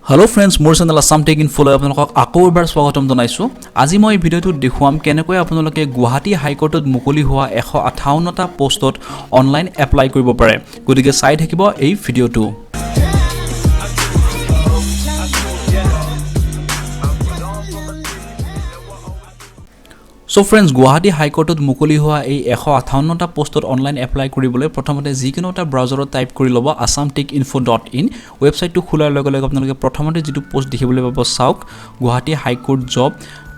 Hello friends, more channel Assam Tech Info লৈ আপোনালোকক আকৌ এবাৰ স্বাগতম জনাইছো। আজি মই ভিডিওটো দেখুৱাম কেনেকৈ আপোনালোকে গুৱাহাটী হাইকোৰ্টত মুকলি হোৱা 158টা পোষ্টত অনলাইন এপ্লাই কৰিব পাৰে। গতিকে চাই থাকিব এই ভিডিওটো। So friends, Gauhati High Court মুকলি হোৱা এই 158টা পোষ্টত অনলাইন এপ্লাই কৰিবলৈ প্ৰথমতে যিকোনো এটা ব্ৰাউজাৰত টাইপ কৰি ল'ব assamtechinfo.in ওয়েবসাইটটো খোলাৰ লগে লগে আপোনালোকে প্ৰথমতে যেটো পোষ্ট দেখিবলৈ পাব চাওক গুৱাহাটী হাই কোৰ্ট জব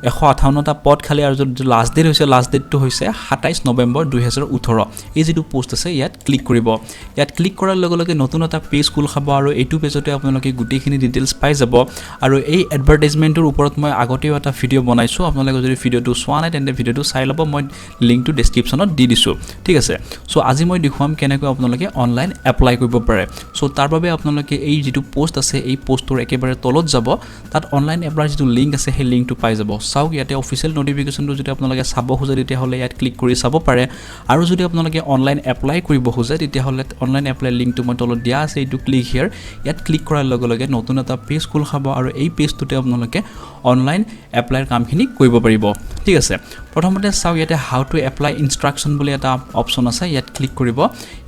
158টা পদ খালি আৰু লাষ্ট ডেট হৈছে লাষ্ট ডেটটো হৈছে 27 নৱেম্বৰ 2018 এই যেটো পোষ্ট আছে ইয়াত ক্লিক কৰিব ইয়াত ক্লিক কৰাৰ লগে লগে নতুন এটা পেজ খোল খাব আৰু এইটো পেজতে আপোনালোকে গুটেখিনি ডিটেইলছ পাই যাব আৰু এই এডভাৰটাইজমেন্টৰ ওপৰত মই আগতেও এটা ভিডিও বনাইছো আপোনালোকে যদি ভিডিওটো চোৱা নাই তেন্তে ভিডিওটো চাই ল'ব মই লিংকটো ডেসক্ৰিপচনত দি দিছো ঠিক আছে সো আজি মই দেখুৱাম কেনেকৈ আপোনালোকে অনলাইন এপ্লাই কৰিব পাৰে সো তাৰ বাবে আপোনালোকে এই যেটো পোষ্ট আছে এই পোষ্টৰ একেবাৰে তলত যাব তাত অনলাইন এপ্লাই যেটো লিংক আছে সেই লিংকটো পাই যাব চাওক ইয়াতে অফিচিয়েল নোটিফিকেশনটো যদি আপোনালোকে চাব খোজে তেতিয়া হলে ইয়াত ক্লিক কৰি চাব পাৰে আৰু যদি আপোনালোকে অনলাইন এপ্লাই কৰিব খোজে তেতিয়া হলে অনলাইন এপ্লাই লিংকটো মই তলত দিয়া আছে এইটো ক্লিক হিয়াৰ ইয়াত ক্লিক কৰাৰ লগে লগে নতুন এটা পেজ খোল খাব আৰু এই পেজটোতে আপোনালোকে অনলাইন এপ্লাইৰ কামখিনি কৰিব পাৰিব ঠিক আছে প্ৰথমতে চাওক ইয়াতে হাউ টু এপ্লাই ইনষ্ট্ৰাকচন বুলি এটা অপচন আছে ইয়াত ক্লিক কৰিব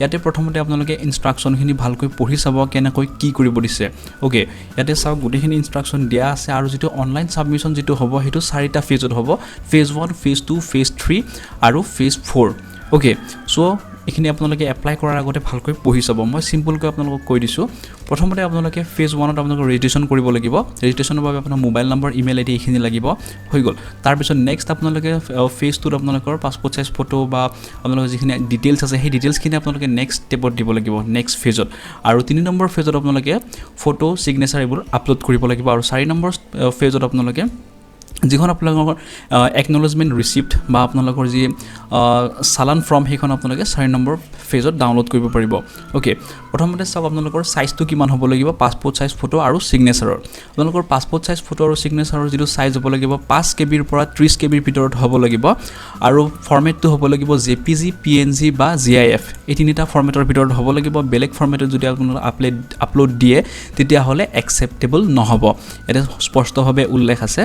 ইয়াতে প্ৰথমতে আপোনালোকে ইনষ্ট্ৰাকচনখিনি ভালকৈ পঢ়ি চাব কেনেকৈ কি কৰিব দিছে ওকে ইয়াতে চাওক গুটেখিনি ইনষ্ট্ৰাকচন দিয়া আছে আৰু যেটো অনলাইন সাবমিশন যেটো হ'ব হেতু 4টা ফেজত হ'ব ফেজ 1 ফেজ 2 ফেজ 3 আৰু ফেজ 4 ওকে সো এখিনি আপোনালোকে এপ্লাই কৰাৰ আগতে ভালকৈ পঢ়ি চাব মই সিম্পলকৈ আপোনালোকক কৈ দিছো প্ৰথমতে আপোনালোকে ফেজ 1ত আপোনালোকে ৰেজিষ্ট্ৰেচন কৰিব লাগিব ৰেজিষ্ট্ৰেচনৰ বাবে আপোনাৰ মোবাইল নম্বৰ ইমেইল আইডি এখিনি লাগিব হৈ গল তাৰ পিছত নেক্সট আপোনালোকে ফেজ 2ত আপোনালোকৰ পাসপোৰ্ট সাইজ ফটো বা আপোনালোকৰ যিখিনি ডিটেইলছ আছে সেই ডিটেইলছখিনি আপোনালোকে নেক্সট স্টেপত দিব লাগিব নেক্সট ফেজত আৰু 3 নম্বৰ ফেজত আপোনালোকে ফটো সিগনেচাৰ এইবোৰ আপলোড কৰিব লাগিব আৰু 4 নম্বৰ ফেজত আপোনালোকে যিখন আপোনালোকৰ একনলেজমেন্ট ৰিসিপ্ট বা আপোনালোকৰ যি চালান ফৰ্ম হেখন আপোনালোকে 4 নম্বৰ ফেজত ডাউনলোড কৰিব পাৰিব ওকে প্ৰথমতে চাওক আপোনালোকৰ সাইজটো কিমান হ'ব লাগিব পাসপোৰ্ট সাইজ ফটো আৰু সিগনেচাৰৰ আপোনালোকৰ পাসপোৰ্ট সাইজ ফটো আৰু সিগনেচাৰৰ যেটো সাইজ হ'ব লাগিব 5 KB ৰ পৰা 30 KB ৰ ভিতৰত হ'ব লাগিব আৰু ফৰমেটটো হ'ব লাগিব JPG PNG বা GIF এই তিনিটা ফৰমেটৰ ভিতৰত হ'ব লাগিব বেলেগ ফৰমেটত যদি আপোনালোকে আপলোড দিয়ে তেতিয়া হলে একচেপ্টেবল নহব এটা স্পষ্টভাৱে উল্লেখ আছে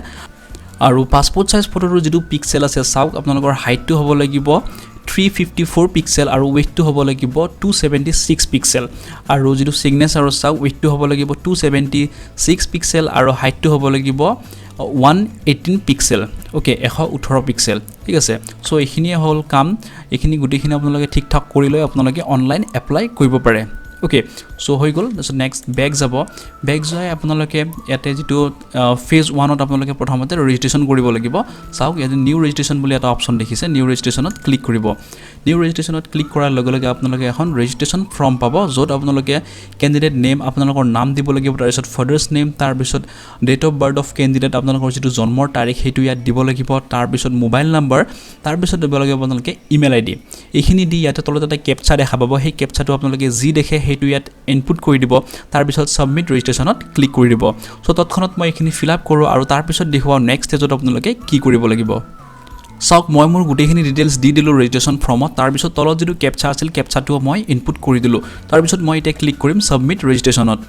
আৰু পাসপোৰ্ট সাইজ ফটোৰ যেটো পিক্সেল আছে চাওক আপোনালোকৰ হাইটটো হ'ব লাগিব 354 পিক্সেল আৰু ওয়েটটো হ'ব লাগিব 276 পিক্সেল আৰু যেটো সিগনেচাৰৰ চাওক ওয়েটটো হ'ব লাগিব 276 পিক্সেল আৰু হাইটটো হ'ব লাগিব 118 পিক্সেল ওকে 118 পিক্সেল ঠিক আছে সো এইখিনিয়ে হল কাম এইখিনি গুটেখিনি আপোনালোকে ঠিক ঠাক কৰি লৈ আপোনালোকে অনলাইন এপ্লাই কৰিব পাৰে ওকে সো হৈ গল নেক্সট ব্যাক যাব ব্যাক যায় আপোনালোকে ইয়াতে যেটো ফেজ 1ত আপোনালোকে প্ৰথমতে ৰেজিষ্ট্ৰেচন কৰিব লাগিব চাওক ইয়াতে নিউ ৰেজিষ্ট্ৰেচন বুলি এটা অপচন দেখিছে নিউ ৰেজিষ্ট্ৰেচনত ক্লিক কৰিব নিউ ৰেজিষ্ট্ৰেচনত ক্লিক কৰাৰ লগে লগে আপোনালোকে এখন ৰেজিষ্ট্ৰেচন ফৰ্ম পাব যত আপোনালোকে ক্যান্ডিডেট নেম আপোনালোকৰ নাম দিব লাগিব তাৰ পিছত ফাদাৰ্স নেম তাৰ পিছত date of birth of candidate আপোনালোকৰ যেটো জন্মৰ তাৰিখ হেতু ইয়াত দিব লাগিব তাৰ পিছত মোবাইল নম্বৰ তাৰ পিছত দিব লাগিব আপোনালোকে ইমেইল আইডি এইখিনি দি ইয়াতে তলত এটা ক্যাপচা দেখা পাব সেই ক্যাপচাটো আপোনালোকে যি দেখে হেতু ইয়াত ইনপুট কৰি দিব তাৰ পিছত সাবমিট ৰেজিষ্ট্ৰেচনত ক্লিক কৰি দিব সো তৎক্ষণত মই এখিনি ফিল আপ কৰো আৰু তাৰ পিছত দেখুৱা নেক্সট ষ্টেজত আপোনালোকে কি কৰিব লাগিব চাওক মই মোৰ গুটেখিনি ডিটেইলছ দি দিলো ৰেজিষ্ট্ৰেচন ফৰ্মত তাৰ পিছত তলত যেটো ক্যাপচা আছিল ক্যাপচাটো মই ইনপুট কৰি দিলো তাৰ পিছত মই এটা ক্লিক কৰিম সাবমিট ৰেজিষ্ট্ৰেচনত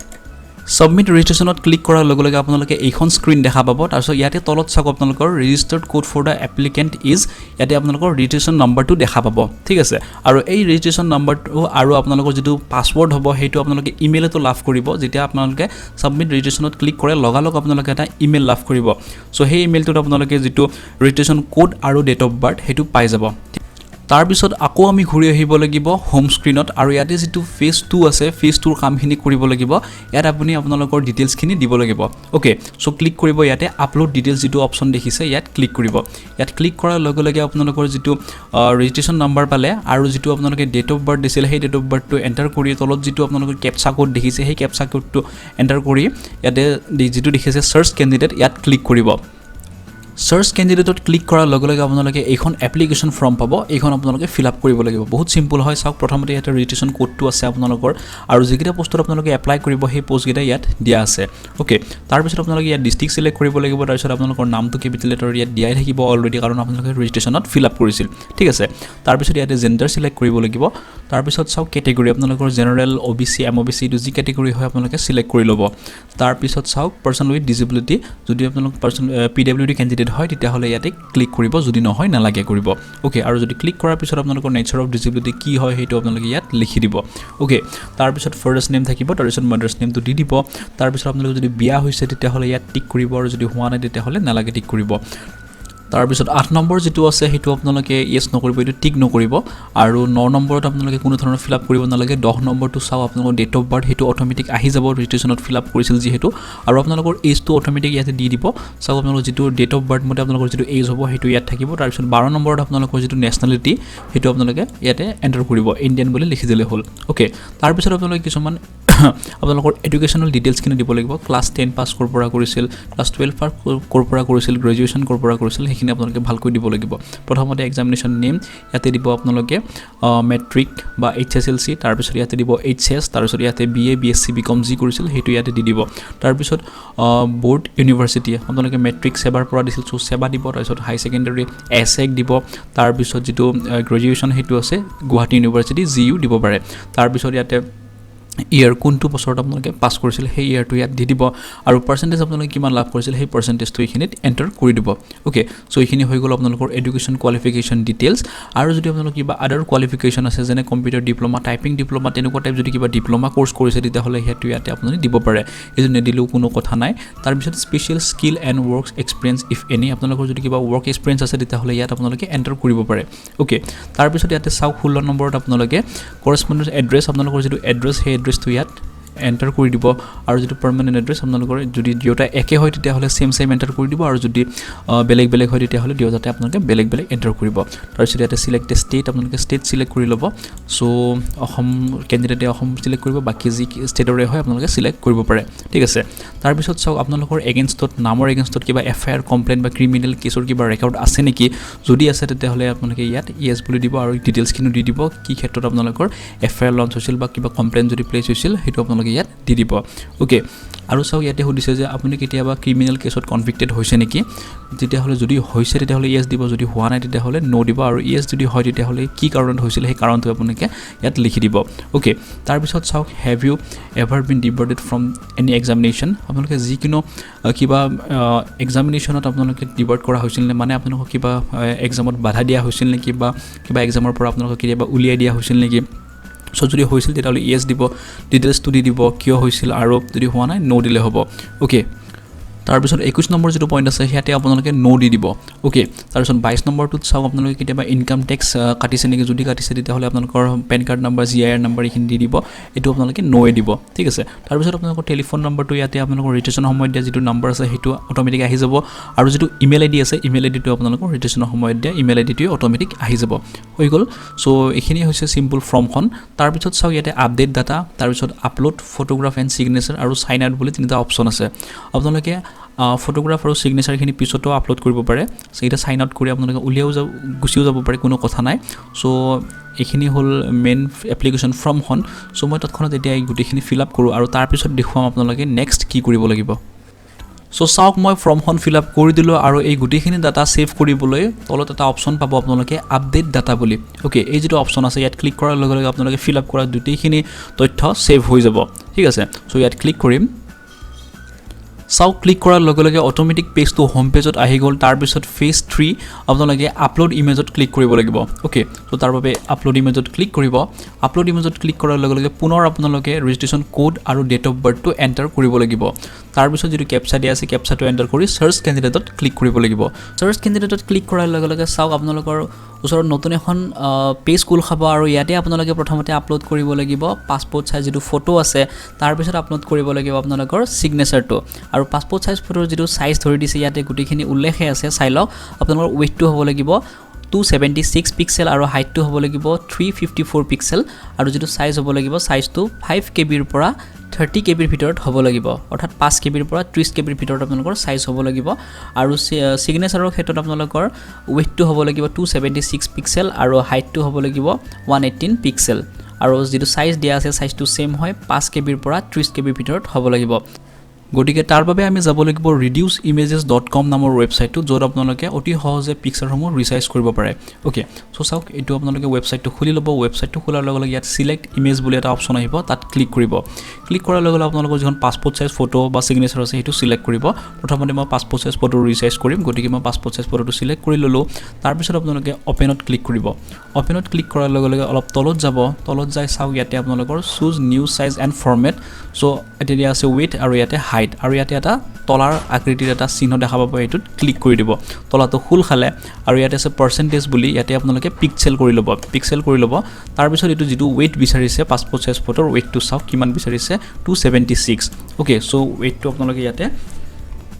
সাবমিট ৰেজিষ্ট্ৰেচনত ক্লিক কৰাৰ লগে লগে আপোনালোকে এইখন স্ক্ৰিন দেখা পাব তাৰ পিছত ইয়াতে তলত চাওক আপোনালোকৰ registered code for the applicant is ইয়াতে আপোনালোকৰ ৰেজিষ্ট্ৰেচন নম্বৰটো দেখা পাব ঠিক আছে আৰু এই ৰেজিষ্ট্ৰেচন নম্বৰটো আৰু আপোনালোকৰ যেটো পাসওয়াৰ্ড হ'ব হেতু আপোনালোকে ইমেইলতো লাভ কৰিব যেতিয়া আপোনালোকে সাবমিট ৰেজিষ্ট্ৰেচনত ক্লিক কৰে লগালগ আপোনালোকে এটা ইমেইল লাভ কৰিব সো সেই ইমেইলটোত আপোনালোকে যেটো ৰেজিষ্ট্ৰেচন কোড আৰু ডেট অফ বাৰ্থ হেতু পাই যাব তাৰ পিছত আকৌ আমি ঘূৰি আহিব লাগিব হোম স্ক্ৰিনত আৰু ইয়াতে যেটো ফেজ 2 আছে ফেজ 2ৰ কামখিনি কৰিব লাগিব ইয়াত আপুনি আপোনালোকৰ ডিটেইলছখিনি দিব লাগিব ওকে সো ক্লিক কৰিব ইয়াতে আপলোড ডিটেইলছ যেটো অপচন দেখিছে ইয়াত ক্লিক কৰিব ইয়াত ক্লিক কৰাৰ লগে লগে আপোনালোকৰ যেটো ৰেজিষ্ট্ৰেচন নম্বৰ পালে আৰু যেটো আপোনালোকে ডেট অফ বাৰ্থ দিছিল সেই ডেট অফ বাৰ্থটো এন্টাৰ কৰি তলত যেটো আপোনালোকৰ ক্যাপচা কোড দেখিছে সেই ক্যাপচা কোডটো এন্টাৰ কৰি ইয়াতে যেটো দেখিছে সাৰ্চ ক্যান্ডিডেট ইয়াত ক্লিক কৰিব সাৰ্চ ক্যান্ডিডেটত ক্লিক কৰাৰ লগে লগে আপোনালোকে এইখন এপ্লিকেশন ফৰ্ম পাব এইখন আপোনালোকে ফিল আপ কৰিব লাগিব বহুত সিম্পল হয় চাওক প্ৰথমতে ইয়াতে ৰেজিষ্ট্ৰেচন কোডটো আছে আপোনালোকৰ আৰু যিকেইটা পোষ্টত আপোনালোকে এপ্লাই কৰিব সেই পোষ্টকেইটা ইয়াত দিয়া আছে ওকে তাৰ পিছত আপোনালোকে ইয়াত ডিস্ট্ৰিক্ট সিলেক্ট কৰিব লাগিব তাৰ পিছত আপোনালোকৰ নামটো কেপিটেল লেটাৰ ইয়াত দিয়াই থাকিব অলৰেডি কাৰণ আপোনালোকে ৰেজিষ্ট্ৰেচনত ফিল আপ কৰিছিল ঠিক আছে তাৰ পিছত ইয়াতে জেন্ডাৰ সিলেক্ট কৰিব লাগিব তাৰ পিছত চাওক ক্যাটেগৰি আপোনালোকৰ জেনাৰেল ওবিসি এমওবিসি ইটো যি ক্যাটেগৰি হয় আপোনালোকে সিলেক্ট কৰি ল'ব তাৰ পিছত চাওক পাৰ্সন উইথ ডিসেবিলিটি যদি আপোনালোক পাৰ্সন পিডব্লিউডি ক্যান্ডিডেট হয় তেতিয়াহলে ইয়াতে ক্লিক কৰিব যদি নহয় নালাগে কৰিব ওকে আৰু যদি ক্লিক কৰাৰ পিছত আপোনালোকৰ নেচাৰ অফ ডিসেবিলিটি কি হয় হেতু আপোনালোকে ইয়াত লিখি দিব ওকে তাৰ পিছত ফাদাৰ্স নেম থাকিব তাৰ পিছত মাদাৰ্স নেমটো দি দিব তাৰ পিছত আপোনালোকে যদি বিয়া হৈছে তেতিয়াহলে ইয়াত টিক কৰিব আৰু যদি হোৱা নাই তেতিয়াহলে নালাগে টিক কৰিব তাৰ পিছত 8 নম্বৰ যেটো আছে হেতু আপোনালোকে ইয়েস নকৰিব এটো টিক নকৰিব আৰু 9 নম্বৰত আপোনালোকে কোনো ধৰণৰ ফিল আপ কৰিব নালাগে 10 নম্বৰটো চাও আপোনালোকৰ ডেট অফ বাৰ্থ হেতু অটোমেটিক আহি যাব ৰেজিষ্ট্ৰেচনত ফিল আপ কৰিছিল যি হেতু আৰু আপোনালোকৰ এজটো অটোমেটিক ইয়াতে দি দিব চাও আপোনালোকৰ যেটো ডেট অফ বাৰ্থ মতে আপোনালোকৰ যেটো এজ হ'ব হেতু ইয়াত থাকিব তাৰ পিছত 12 নম্বৰত আপোনালোকৰ যেটো নেশনালিটি হেতু আপোনালোকে ইয়াতে এন্টাৰ কৰিব ইন্ডিয়ান বুলি লিখি দিলে হ'ল ওকে তাৰ পিছত আপোনালোকে কিছুমান আপোনালোকৰ এডুকেশনাল ডিটেইলছ কিনে দিব লাগিব ক্লাছ 10 পাস কৰ পৰা কৰিছিল ক্লাছ 12 পাস কৰ পৰা কৰিছিল গ্ৰেজুৱেচন কৰ পৰা কৰিছিল হেখিনি আপোনালোকে ভালকৈ দিব লাগিব প্ৰথমতে এক্সামিনেশন নেম ইয়াতে দিব আপোনালোকে মেট্ৰিক বা এইচএসএলসি তাৰ পিছত ইয়াতে দিব এইচএস তাৰ পিছত ইয়াতে বিএ বিএসসি বিকম জি কৰিছিল হেতু ইয়াতে দি দিব তাৰ পিছত বোৰ্ড ইউনিভাৰ্সিটি আপোনালোকে মেট্ৰিক সেবাৰ পৰা দিছিল সো সেবা দিব তাৰ পিছত হাই সেকেন্ডাৰী এসএক দিব তাৰ পিছত যেটো গ্ৰেজুৱেচন হেতু আছে গুৱাহাটী ইউনিভাৰ্সিটি জিইউ দিব পাৰে তাৰ পিছত ইয়াতে ইয়াৰ কোনটো বছৰত আপোনালোকে পাস কৰিছিল সেই ইয়াৰটো ইয়াত দি দিব আৰু পাৰ্সেন্টেজ আপোনালোকে কিমান লাভ কৰিছিল সেই পাৰ্সেন্টেজটো এখিনিত এন্টাৰ কৰি দিব ওকে সো এখিনি হৈ গল আপোনালোকৰ এডুকেশন কোৱালিফিকেশন ডিটেইলছ আৰু যদি আপোনালোক কিবা আদাৰ কোৱালিফিকেশন আছে যেনে কম্পিউটাৰ ডিপ্লোমা টাইপিং ডিপ্লোমা তেনেকুৱা টাইপ যদি কিবা ডিপ্লোমা কোৰ্স কৰিছে তেতিয়াহলে হেতু ইয়াতে আপোনালোকে দিব পাৰে এজু নেদিলেও কোনো কথা নাই তাৰ পিছত special skill and works experience if any আপোনালোকৰ যদি কিবা ওয়াৰ্ক এক্সপেৰিয়েন্স আছে তেতিয়াহলে ইয়াত আপোনালোকে এন্টাৰ কৰিব পাৰে ওকে তাৰ পিছত ইয়াতে চাও 16 নম্বৰত আপোনালোকে কৰেসপন্ডেন্স এড্ৰেছ আপোনালোকৰ যেটো এড্ৰেছ হে এড্ৰেছটো ইয়াত এন্টাৰ কৰি দিব আৰু যেটো পাৰ্মানেন্ট এড্ৰেছ আপোনালোকৰ যদি দিওটা একে হয় তেতিয়াহলে সেম এন্টাৰ কৰি দিব আৰু যদি বেলেগ বেলেগ হয় তেতিয়াহলে দিওটাতে আপোনালোকে বেলেগ বেলেগ এন্টাৰ কৰিব তাৰ পিছত ইয়াতে সিলেক্ট ষ্টেট আপোনালোকে ষ্টেট সিলেক্ট কৰি ল'ব সো অসম ক্যান্ডিডেটে অসম সিলেক্ট কৰিব বাকি যি ষ্টেটৰে হয় আপোনালোকে সিলেক্ট কৰিব পাৰে ঠিক আছে তাৰ পিছত চাও আপোনালোকৰ এগেইনষ্টত নামৰ এগেইনষ্টত কিবা এফআইআৰ কমপ্লেইন বা ক্ৰিমিনাল কেছৰ কিবা ৰেকৰ্ড আছে নেকি যদি আছে তেতিয়াহলে আপোনালোকে ইয়াত ইয়েস বুলি দিব আৰু ডিটেইলছ কিনো দি দিব কি ক্ষেত্ৰত আপোনালোকৰ এফআইআৰ লঞ্চ হৈছিল বা কিবা কমপ্লেইন যদি প্লেস হৈছিল হেতু আপোনালোকে ইয়াত দি দিব ওকে আৰু চাও ইয়াতে হদিছে যে আপুনি কেতিয়াবা ক্ৰিমিনাল কেছত কনভিক্টেড হৈছে নেকি তেতিয়াহলে যদি হৈছে তেতিয়াহলে ইয়েস দিব যদি হোৱা নাই তেতিয়াহলে নো দিব আৰু ইয়েস যদি হয় তেতিয়াহলে কি কাৰণত হৈছিল সেই কাৰণটো আপোনালোকে ইয়াত লিখি দিব ওকে তাৰ পিছত চাও have you ever been debarred from any examination আপোনালোকে যি কিনো কিবা এক্সামিনেশনত আপোনালোকে ডিবাৰ্ট কৰা হৈছিল নে মানে আপোনালোক কিবা এক্সামত বাধা দিয়া হৈছিল নেকি বা কিবা এক্সামৰ পৰা আপোনালোক কিবা উলিয়াই দিয়া হৈছিল নেকি সো যদি হৈছিল তেতিয়াহলে ইয়েস দিব ডিটেইলছটো দি দিব কিয় হৈছিল আৰু যদি হোৱা নাই নো দিলে হ'ব ওকে তাৰ পিছত 21 নম্বৰ যেটো পইণ্ট আছে হেতে আপোনালোকে নো দি দিব ওকে তাৰ পিছত 22 নম্বৰটোত চাও আপোনালোকে কিবা ইনকাম ট্যাক্স কাটিছে নেকি যদি কাটিছে তেতিয়াহলে আপোনালোকৰ পেন কাৰ্ড নম্বৰ জিআইআৰ নম্বৰ ইখিনি দি দিব এটো আপোনালোকে নোয়ে দিব ঠিক আছে তাৰ পিছত আপোনালোকৰ টেলিফোন নম্বৰটো ইয়াতে আপোনালোকৰ ৰেজিষ্ট্ৰেচন সময়ত দিয়া যেটো নম্বৰ আছে হেতু অটোমেটিক আহি যাব আৰু যেটো ইমেইল আইডি আছে ইমেইল আইডিটো আপোনালোকৰ ৰেজিষ্ট্ৰেচনৰ সময়ত দিয়া ইমেইল আইডিটো অটোমেটিক আহি যাব হৈ গল সো এখিনি হৈছে সিম্পল ফৰ্মখন তাৰ পিছত চাও ইয়াতে আপডেট ডাটা তাৰ পিছত আপলোড ফটোগ্ৰাফ এণ্ড সিগনেচাৰ আৰু সাইন আউট বুলি তিনিটা অপচন আছে আপোনালোকে ফটোগ্ৰাফ আৰু সিগনেচাৰ খিনি পিছতো আপলোড কৰিব পাৰে সেইটা সাইন আউট কৰি আপোনালোকে উলিয়াও গুছিও যাব পাৰে কোনো কথা নাই সো এখিনি হল মেইন এপ্লিকেশন ফৰ্ম খন সো মই তৎক্ষণাত এতিয়া এই গুটিখিনি ফিল আপ কৰো আৰু তাৰ পিছত দেখুৱাম আপোনালোকে নেক্সট কি কৰিব লাগিব সো চাওক মই ফৰ্মখন ফিল আপ কৰি দিলো আৰু এই গুটিখিনি ডাটা সেভ কৰিবলৈ তলত এটা অপচন পাব আপোনালোকে আপডেট ডাটা বুলি ওকে এই যেটো অপচন আছে ইয়াত ক্লিক কৰাৰ লগে লগে আপোনালোকে ফিল আপ কৰা গুটিখিনি তথ্য সেভ হৈ যাব ঠিক আছে সো ইয়াত ক্লিক কৰিম সাউ ক্লিক কৰাৰ লগে লগে অটোমেটিক পেজটো হোম পেজত আহি গল তাৰ পিছত ফেজ 3 আপোনালোকে আপলোড ইমেজত ক্লিক কৰিব লাগিব ওকে সো তাৰ বাবে আপলোড ইমেজত ক্লিক কৰিব আপলোড ইমেজত ক্লিক কৰাৰ লগে লগে পুনৰ আপোনালোকে ৰেজিষ্ট্ৰেচন কোড আৰু ডেট অফ বাৰ্থটো এন্টাৰ কৰিব লাগিব তাৰ পিছত যেটো ক্যাপচা দিয়া আছে ক্যাপচাটো এন্টাৰ কৰি সাৰ্চ ক্যান্ডিডেটত ক্লিক কৰিব লাগিব সাৰ্চ ক্যান্ডিডেটত ক্লিক কৰাৰ লগে লগে সাউ আপোনালোকৰ ওচৰত নতুন এখন পেজ খুল খাব আৰু ইয়াতে আপোনালোকে প্ৰথমতে আপলোড কৰিব লাগিব পাসপোৰ্ট সাইজ যেটো ফটো আছে তাৰ পিছত আপলোড কৰিব লাগিব আপোনালোকৰ সিগনেচাৰটো আৰু পাসপোৰ্ট সাইজ ফটোৰ যেটো সাইজ ধৰি দিছে ইয়াতে গুটিখিনি উল্লেখে আছে চাই লওক আপোনালোকৰ ওয়েটটো হ'ব লাগিব 276 পিক্সেল আৰু হাইটটো হ'ব লাগিব 354 পিক্সেল আৰু যেটো সাইজ হ'ব লাগিব সাইজটো 5 KB ৰ পৰা 30 কেবিৰ ভিতৰত হ'ব লাগিব অৰ্থাৎ 5 কেবিৰ পৰা 30 কেবিৰ ভিতৰত আপোনালোকৰ সাইজ হ'ব লাগিব আৰু সিগনেচাৰৰ ক্ষেত্ৰত আপোনালোকৰ ওয়েটটো হ'ব লাগিব 276 পিক্সেল আৰু হাইটটো হ'ব লাগিব 118 পিক্সেল আৰু যেটো সাইজ দিয়া আছে সাইজটো সেম হয় 5 কেবিৰ পৰা 30 কেবিৰ ভিতৰত হ'ব লাগিব গটিকে তাৰ বাবে আমি যাব লাগিব reduceimages.com নামৰ ওয়েবসাইটটো য'ত আপোনালোকে অতি সহজে পিকচাৰসমূহ ৰিসাইজ কৰিব পাৰে ওকে সো চাওক এটো আপোনালোকে ওয়েবসাইটটো খুলি ল'ব ওয়েবসাইটটো খোলাৰ লগে লগে ইয়াত সিলেক্ট ইমেজ বুলি এটা অপচন আহিব তাত ক্লিক কৰিব ক্লিক কৰাৰ লগে লগে আপোনালোকৰ যিখন পাসপোৰ্ট সাইজ ফটো বা সিগনেচাৰ আছে হেতু সিলেক্ট কৰিব প্ৰথমতে মই পাসপোৰ্ট সাইজ ফটো ৰিসাইজ কৰিম গটিকে মই পাসপোৰ্ট সাইজ ফটোটো সিলেক্ট কৰি ললো তাৰ পিছত আপোনালোকে ওপেনত ক্লিক কৰিব ওপেনত ক্লিক কৰাৰ লগে লগে অলপ তলত যাব তলত যাই চাওক ইয়াতে আপোনালোকৰ choose new size and format so এতিয়া আছে ওয়েট আৰু ইয়াতে হাইট আৰু ইয়াতে এটা তলাৰ আকৃতিৰ এটা চিহ্ন দেখা পাব এটোত ক্লিক কৰি দিব তলাটো খুল খালে আৰু ইয়াতে আছে পাৰ্সেন্টেজ বুলি ইয়াতে আপোনালোকে পিক্সেল কৰি ল'ব তাৰ পিছত এটো যেটো ওয়েট বিচাৰিছে পাসপোৰ্ট সাইজ ফটোৰ ওয়েটটো চাওক কিমান বিচাৰিছে 276 ওকে সো ওয়েটটো আপোনালোকে ইয়াতে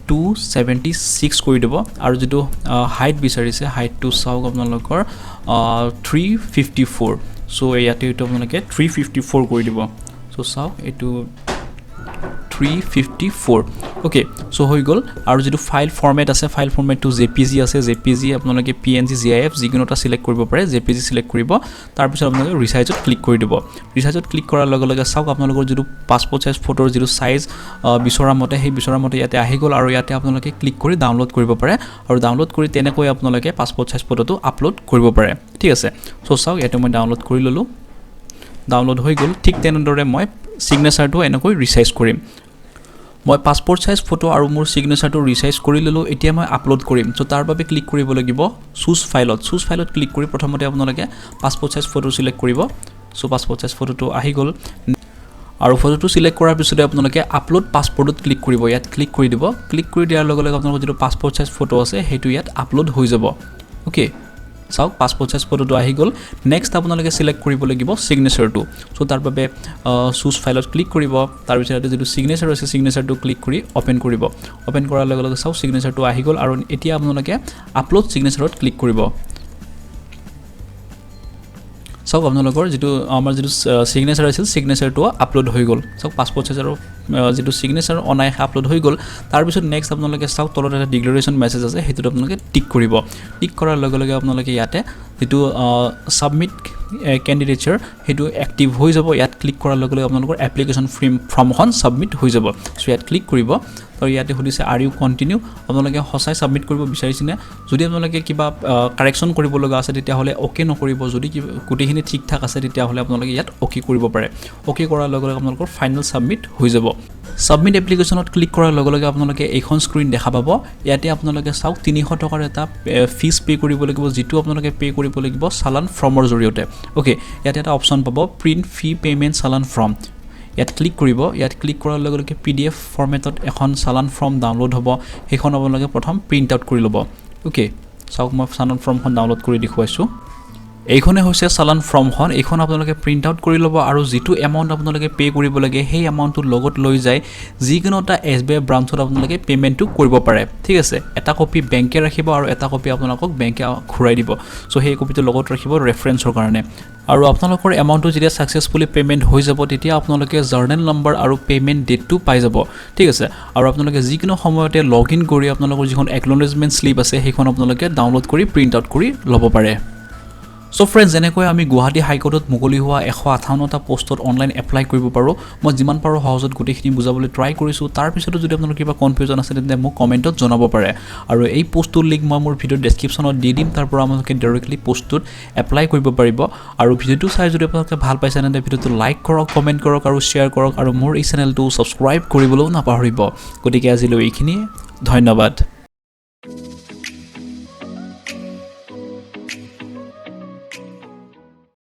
276 কৰি দিব আৰু যেটো হাইট বিচাৰিছে হাইটটো চাওক আপোনালোকৰ 354 সো ইয়াতে এটো আপোনালোকে 354 কৰি দিব সো চাওক এটো 354 ওকে সো হৈ গল আৰু যেটো ফাইল ফৰম্যাট আছে ফাইল ফৰম্যাটটো jpg আছে jpg আপোনালোকে png gif যিকোনোটা সিলেক্ট কৰিব পাৰে jpg সিলেক্ট কৰিব তাৰ পিছত আপোনালোকে ৰিসাইজত ক্লিক কৰি দিব ৰিসাইজত ক্লিক কৰাৰ লগে লগে চাওক আপোনালোকৰ যেটো পাসপোৰ্ট সাইজ ফটোৰ যেটো সাইজ বিচৰা মতে সেই বিচৰা মতে ইয়াতে আহি গল আৰু ইয়াতে আপোনালোকে ক্লিক কৰি ডাউনলোড কৰিব পাৰে আৰু ডাউনলোড কৰি তেনেকৈ আপোনালোকে পাসপোৰ্ট সাইজ ফটোটো আপলোড কৰিব পাৰে ঠিক আছে সো চাওক ইয়াতে মই ডাউনলোড কৰি ললো ডাউনলোড হৈ গল ঠিক তেনেদৰে মই সিগনেচাৰটো এনেকৈ ৰিসাইজ কৰিম মই পাসপোৰ্ট সাইজ ফটো আৰু মোৰ সিগনেচাৰটো ৰিসাইজ কৰি ললো এতিয়া মই আপলোড কৰিম সো তাৰ বাবে ক্লিক কৰিব লাগিব চুজ ফাইলত ক্লিক কৰি প্ৰথমতে আপোনালোকে পাসপোৰ্ট সাইজ ফটো সিলেক্ট কৰিব সো পাসপোৰ্ট সাইজ ফটোটো আহি গল আৰু ফটোটো সিলেক্ট কৰাৰ পিছতে আপোনালোকে আপলোড পাসপোৰ্টত ক্লিক কৰিব ইয়াত ক্লিক কৰি দিব ক্লিক কৰি দিয়াৰ লগে লগে আপোনালোকৰ যেটো পাসপোৰ্ট সাইজ ফটো আছে হেতু ইয়াত আপলোড হৈ যাব ওকে চাওক পাসপোৰ্ট সাইজ ফটোটো আহি গল নেক্সট আপোনালোকে সিলেক্ট কৰিব লাগিব সিগনেচাৰটো সো তাৰ বাবে চুজ ফাইলত ক্লিক কৰিব তাৰ পিছত যেটো সিগনেচাৰ আছে সিগনেচাৰটো ক্লিক কৰি ওপেন কৰিব ওপেন কৰাৰ লগে লগে চাওক সিগনেচাৰটো আহি গল আৰু এতিয়া আপোনালোকে আপলোড সিগনেচাৰত ক্লিক কৰিব চাওক আপোনালোকৰ যেটো আমাৰ যেটো সিগনেচাৰ আছিল সিগনেচাৰটো আপলোড হৈ গল চাওক পাসপোৰ্ট সাইজৰ যেটো সিগনেচাৰ অনাই আপলোড হৈ গল তাৰ পিছত নেক্সট আপোনালোকে চাওক তলত এটা ডিক্লাৰেচন মেছেজ আছে হেতু আপোনালোকে টিক কৰিব টিক কৰাৰ লগে লগে আপোনালোকে ইয়াতে যেটো সাবমিট ক্যান্ডিডেটচাৰ হেতু এক্টিভ হৈ যাব ইয়াত ক্লিক কৰাৰ লগে লগে আপোনালোকৰ এপ্লিকেশন ফৰ্মখন সাবমিট হৈ যাব সো ইয়াত ক্লিক কৰিব আৰু ইয়াতে খুলিছে আৰ ইউ কন্টিনিউ আপোনালোকে হসাই সাবমিট কৰিব বিচাৰিছেনে যদি আপোনালোকে কিবা কাৰেকচন কৰিব লগা আছে তেতিয়া হলে ওকে নকৰিব যদি গুটিখিনি ঠিক ঠাক আছে তেতিয়া হলে আপোনালোকে ইয়াত ওকে কৰিব পাৰে ওকে কৰাৰ লগে লগে আপোনালোকৰ ফাইনাল সাবমিট হৈ যাব সাবমিট এপ্লিকেশনত ক্লিক কৰাৰ লগে লগে আপোনালোকে এইখন স্ক্ৰিন দেখা পাব ইয়াতে আপোনালোকে চাওক 300 টকাৰ এটা ফিস পে কৰিব লাগিব যেটো আপোনালোকে পে কৰিব লাগিব চালান ফৰ্মৰ জৰিয়তে ওকে ইয়াতে এটা অপচন পাব প্ৰিন্ট ফি পেমেন্ট চালান ফৰ্ম ইয়াত ক্লিক কৰিব ইয়াত ক্লিক কৰাৰ লগে লগে পিডিএফ ফৰম্যাটত এখন চালান ফৰ্ম ডাউনলোড হ'ব হেখন আপোনালোকে প্ৰথম প্ৰিন্ট আউট কৰি ল'ব ওকে চাওক মই চালান ফৰ্মখন ডাউনলোড কৰি দেখুৱাইছো এইখনে হৈছে চালান ফৰ্মখন এইখন আপোনালোকে প্ৰিন্ট আউট কৰি ল'ব আৰু যেটো এমাউন্ট আপোনালোকে পে কৰিব লাগে সেই এমাউন্টটো লগত লৈ যায় যিকোনোটা এসবিআই ব্ৰাঞ্চত আপোনালোকে পেমেন্টটো কৰিব পাৰে ঠিক আছে এটা কপি বেংকে ৰাখিব আৰু এটা কপি আপোনালোকক বেংকে ঘূৰাই দিব সো সেই কপিটো লগত ৰাখিব ৰেফাৰেন্সৰ কাৰণে আৰু আপোনালোকৰ এমাউন্টটো যেতিয়া সাকসেসফুলি পেমেন্ট হৈ যাব তেতিয়া আপোনালোকে জাৰ্নেল নম্বৰ আৰু পেমেন্ট ডেটটো পাই যাব ঠিক আছে আৰু আপোনালোকে যিকোনো সময়তে লগইন কৰি আপোনালোকৰ যিখন একনলেজমেন্ট স্লিপ আছে সেইখন আপোনালোকে ডাউনলোড কৰি প্ৰিন্ট আউট কৰি ল'ব পাৰে সো ফ্ৰেন্ডস যেনেকৈ আমি গুৱাহাটী হাইকোৰ্টত মুকলি হোৱা 158টা পোষ্টত অনলাইন এপ্লাই কৰিব পাৰো মই যিমান পাৰো সহজত গুটেখিনি বুজাবলৈ ট্ৰাই কৰিছো তাৰ পিছতো যদি আপোনালোকৰ কিবা কনফিউজন আছে তেন্তে মোক কমেন্টত জনাব পাৰে আৰু এই পোষ্টৰ লিংক মই মোৰ ভিডিঅ ডেসক্ৰিপচনত দি দিম তাৰ পৰা আপোনালোকে ডাইৰেক্টলি পোষ্টত এপ্লাই কৰিব পাৰিব আৰু ভিডিঅটো চাই যদি আপোনালোকে ভাল পাইছে তেন্তে ভিডিঅটো লাইক কৰক কমেন্ট কৰক আৰু শেয়াৰ কৰক আৰু মোৰ এই চেনেলটো সাবস্ক্ৰাইব কৰিবলৈ নাপাহৰিব গতিকে আজিলৈ এইখিনি ধন্যবাদ